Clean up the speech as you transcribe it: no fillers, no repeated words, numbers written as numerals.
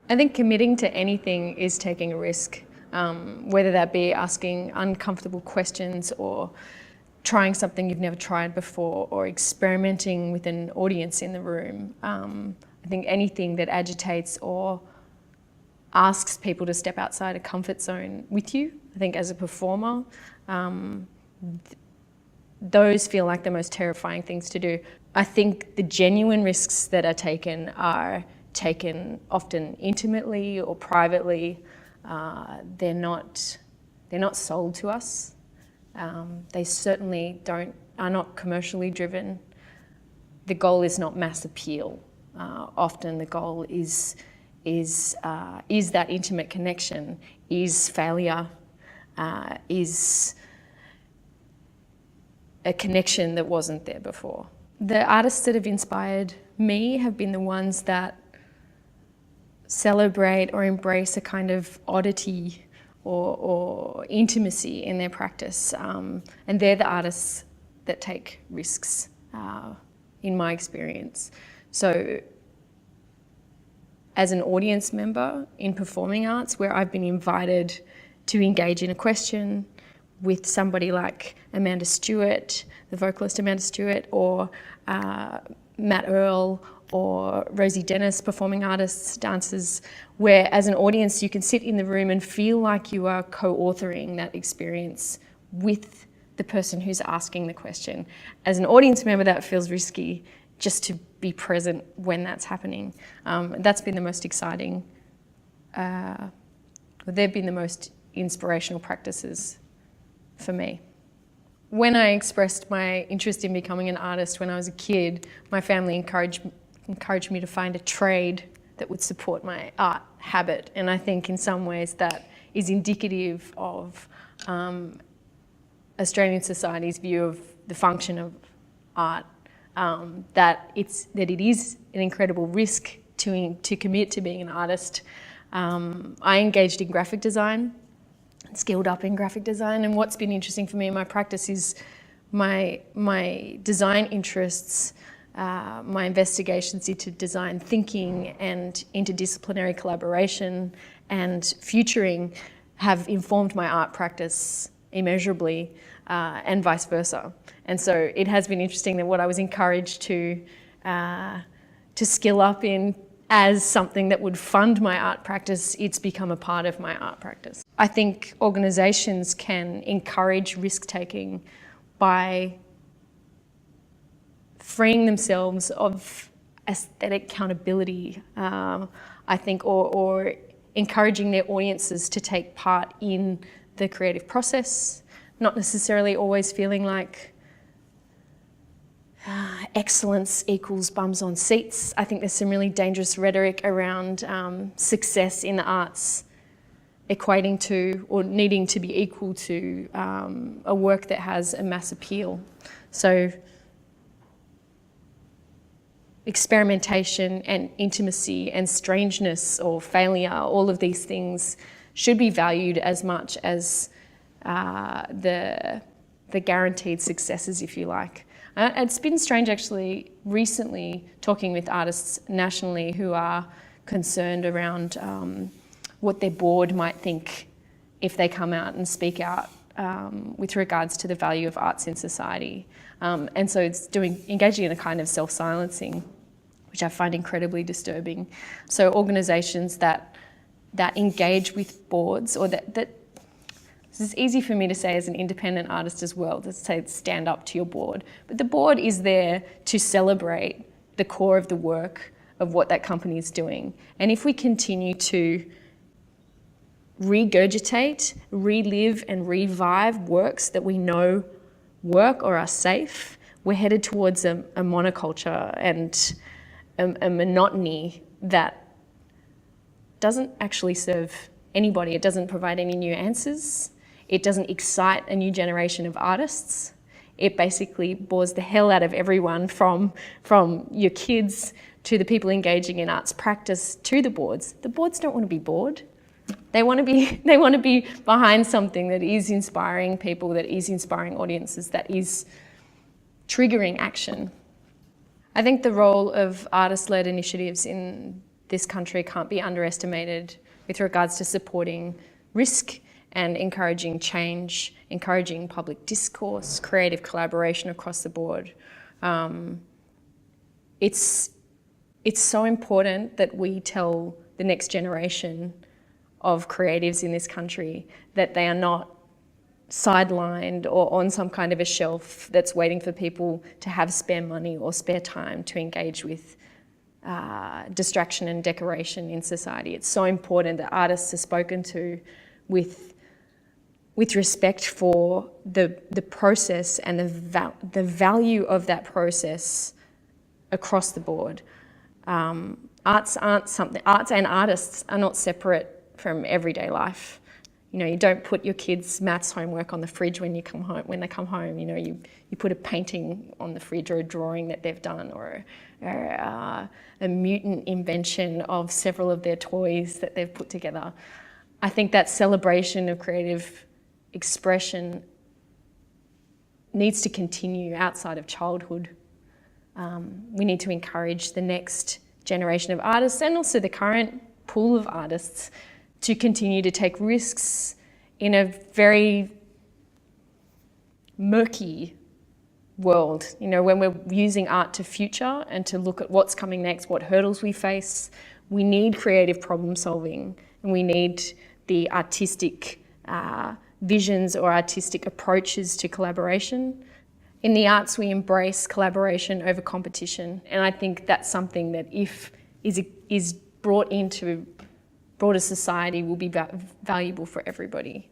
I think committing to anything is taking a risk, whether that be asking uncomfortable questions or trying something you've never tried before or experimenting with an audience in the room. I think anything that agitates or asks people to step outside a comfort zone with you, I think as a performer, those feel like the most terrifying things to do. I think the genuine risks that are taken often intimately or privately. They're not sold to us. They certainly are not commercially driven. The goal is not mass appeal. Often the goal is that intimate connection, is failure, is a connection that wasn't there before. The artists that have inspired me have been the ones that celebrate or embrace a kind of oddity or intimacy in their practice. And they're the artists that take risks, in my experience. So as an audience member in performing arts, where I've been invited to engage in a question with somebody like Amanda Stewart, the vocalist Amanda Stewart, or Matt Earl, or Rosie Dennis, performing artists, dancers, where as an audience you can sit in the room and feel like you are co-authoring that experience with the person who's asking the question. As an audience member, that feels risky, just to be present when that's happening. That's been the most exciting, they've been the most inspirational practices for me. When I expressed my interest in becoming an artist when I was a kid, my family encouraged me to find a trade that would support my art habit. And I think in some ways that is indicative of Australian society's view of the function of art, that it is an incredible risk to commit to being an artist. I engaged in graphic design, skilled up in graphic design, and what's been interesting for me in my practice is my design interests, my investigations into design thinking and interdisciplinary collaboration and futuring have informed my art practice immeasurably, and vice versa. And so it has been interesting that what I was encouraged to skill up in as something that would fund my art practice, it's become a part of my art practice. I think organisations can encourage risk-taking by freeing themselves of aesthetic accountability, I think, or encouraging their audiences to take part in the creative process, not necessarily always feeling like excellence equals bums on seats. I think there's some really dangerous rhetoric around success in the arts equating to or needing to be equal to a work that has a mass appeal. So experimentation and intimacy and strangeness or failure, all of these things should be valued as much as the guaranteed successes, if you like. It's been strange actually recently talking with artists nationally who are concerned around what their board might think if they come out and speak out with regards to the value of arts in society. And so it's engaging in a kind of self-silencing, which I find incredibly disturbing. So organisations that engage with boards, or that this is easy for me to say as an independent artist as well, to say stand up to your board. But the board is there to celebrate the core of the work of what that company is doing. And if we continue to regurgitate, relive and revive works that we know work or are safe, we're headed towards a monoculture and a monotony that doesn't actually serve anybody. It doesn't provide any new answers. It doesn't excite a new generation of artists. It basically bores the hell out of everyone from your kids to the people engaging in arts practice to the boards. The boards don't want to be bored. They want to be behind something that is inspiring people, that is inspiring audiences, that is triggering action. I think the role of artist-led initiatives in this country can't be underestimated with regards to supporting risk and encouraging change, encouraging public discourse, creative collaboration across the board. It's so important that we tell the next generation of creatives in this country that they are not sidelined or on some kind of a shelf that's waiting for people to have spare money or spare time to engage with distraction and decoration in society. It's so important that artists are spoken to with respect for the process and the value of that process across the board. Arts and artists are not separate from everyday life. You know, you don't put your kids' maths homework on the fridge when they come home. You know, you put a painting on the fridge or a drawing that they've done, or a mutant invention of several of their toys that they've put together. I think that celebration of creative expression needs to continue outside of childhood. We need to encourage the next generation of artists, and also the current pool of artists, to continue to take risks in a very murky world. You know, when we're using art to future and to look at what's coming next, what hurdles we face, we need creative problem solving, and we need the artistic visions or artistic approaches to collaboration. In the arts, we embrace collaboration over competition, and I think that's something that, if is brought into broader society, will be valuable for everybody.